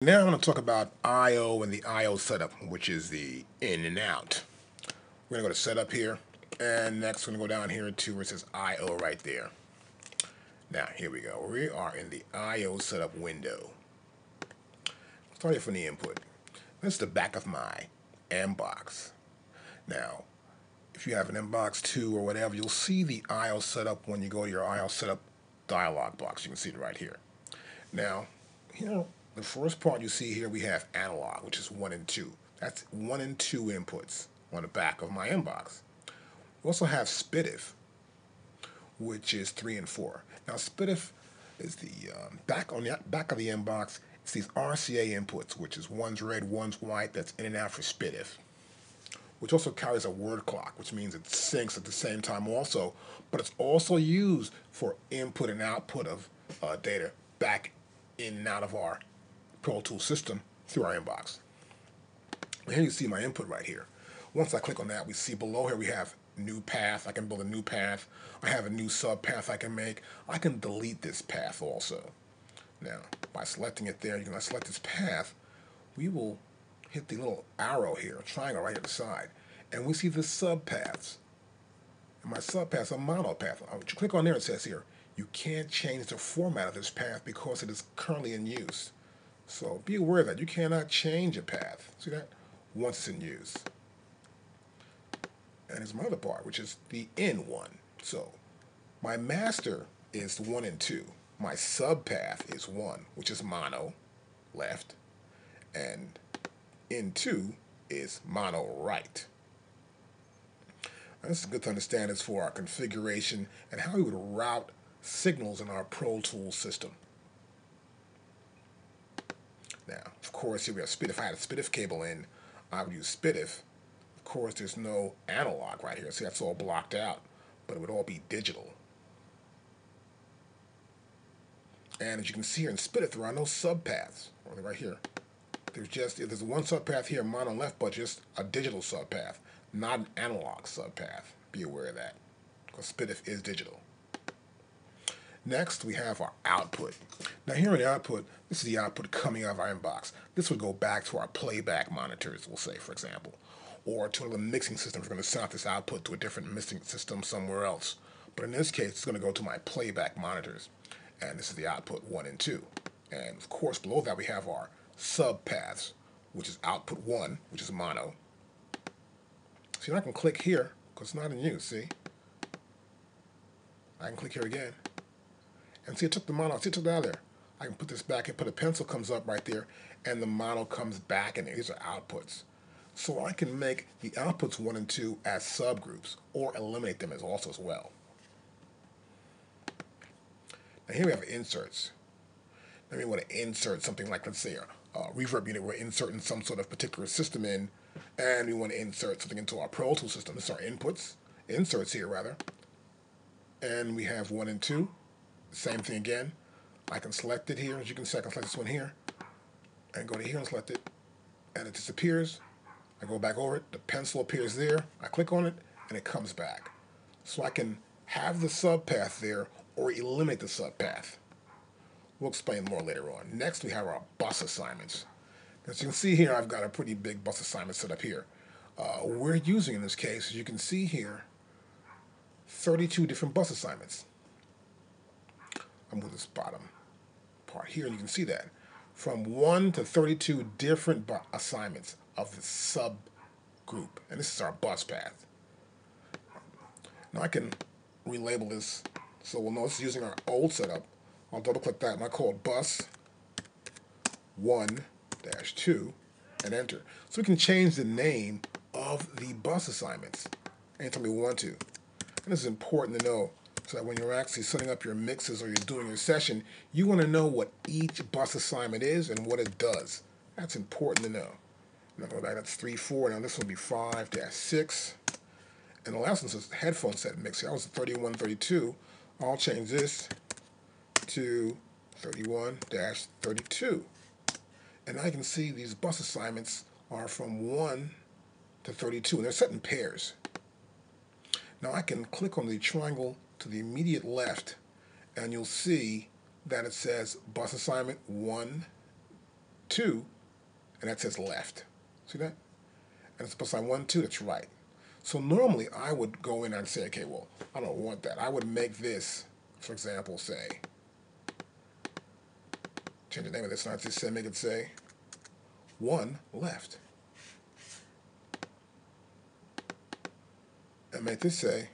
Now I'm going to talk about I/O and the I/O setup, which is the in and out. We're going to go to setup here, and next we're going to go down here to where it says I/O right there. Now here we go. We are in the I/O setup window. Starting from the input. This is the back of my inbox. Now, if you have an inbox 2 or whatever, you'll see the I/O setup when you go to your I/O setup dialog box. You can see it right here. Now, here, the first part you see here, we have analog, which is 1 and 2. That's 1 and 2 inputs on the back of my inbox. We also have SPDIF, which is 3 and 4. Now, SPDIF is the back on the back of the inbox. It's these RCA inputs, which is one's red, one's white. That's in and out for SPDIF, which also carries a word clock, which means it syncs at the same time also, but it's also used for input and output of data back in and out of our Pro Tools system through our inbox. And here you see my input right here. Once I click on that, we see below here we have new path. I can build a new path. I have a new sub path I can make. I can delete this path also. Now, by selecting it there, when I select this path, we will hit the little arrow here, triangle right at the side, and we see the sub paths. And my sub path is a mono path. You click on there, it says here, you can't change the format of this path because it is currently in use. So be aware that you cannot change a path. See that? Once it's in use. And here's my other part, which is the in one. So my master is 1 and 2. My sub path is 1, which is mono, left, and in 2 is mono, right. Now, this is good to understand. It's for our configuration and how we would route signals in our Pro Tools system. Now, of course, here we have SPDIF. If I had a SPDIF cable in, I would use SPDIF. Of course, there's no analog right here, so that's all blocked out, but it would all be digital. And as you can see here in SPDIF, there are no subpaths. Right here. There's one subpath here, mono left, but just a digital subpath, not an analog subpath. Be aware of that, because SPDIF is digital. Next, we have our output. Now here in the output, this is the output coming out of our inbox. This would go back to our playback monitors, we'll say, for example, or to one of the mixing systems. We're going to send out this output to a different mixing system somewhere else. But in this case, it's going to go to my playback monitors. And this is the output 1 and 2. And of course, below that we have our sub paths, which is output 1, which is mono. See, I can click here, because it's not in use, see? I can click here again. And see, it took the mono, see, it took it out of there. I can put this back and put a pencil comes up right there, and the mono comes back in there. These are outputs. So I can make the outputs 1 and 2 as subgroups, or eliminate them as well. Now here we have inserts. Now we want to insert something like, let's say, a reverb unit we're inserting some sort of particular system in, and we want to insert something into our Pro Tools system. This is our inserts here rather. And we have 1 and 2. Same thing again. I can select it here. As you can see, I can select this one here, and go to here and select it, and it disappears. I go back over it. The pencil appears there. I click on it, and it comes back. So I can have the subpath there, or eliminate the subpath. We'll explain more later on. Next, we have our bus assignments. As you can see here, I've got a pretty big bus assignment set up here. We're using, in this case, as you can see here, 32 different bus assignments. I'm with this bottom part here, and you can see that. From 1 to 32 different assignments of the subgroup. And this is our bus path. Now I can relabel this so we'll know it's using our old setup. I'll double click that and I call it bus 1-2 and enter. So we can change the name of the bus assignments anytime we want to. And this is important to know so that when you're actually setting up your mixes or you're doing your session, you want to know what each bus assignment is and what it does. That's important to know. Now go back, that's 3-4. Now this will be 5-6. And the last one says headphone set mix. That was 31-32. I'll change this to 31-32. And I can see these bus assignments are from 1 to 32, and they're set in pairs. Now I can click on the triangle to the immediate left, and you'll see that it says bus assignment 1 2, and that says left. See that? And it's bus line 1, 2, that's right. So normally I would go in and say, okay, well, I don't want that. I would make this, for example, say, change the name of this, not just say, make it say 1 left. And make this say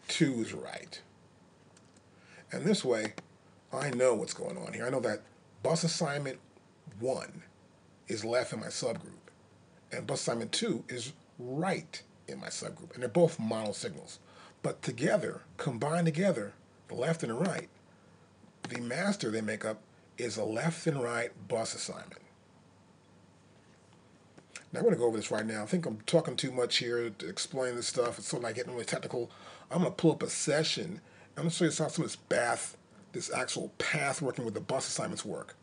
2 is right. And this way, I know what's going on here. I know that bus assignment 1 is left in my subgroup, and bus assignment 2 is right in my subgroup. And they're both mono signals. But together, combined together, the left and the right, the master they make up is a left and right bus assignment. Now, I'm going to go over this right now. I think I'm talking too much here to explain this stuff. It's sort of like getting really technical. I'm going to pull up a session. I'm going to show you how some of this actual path working with the bus assignments work.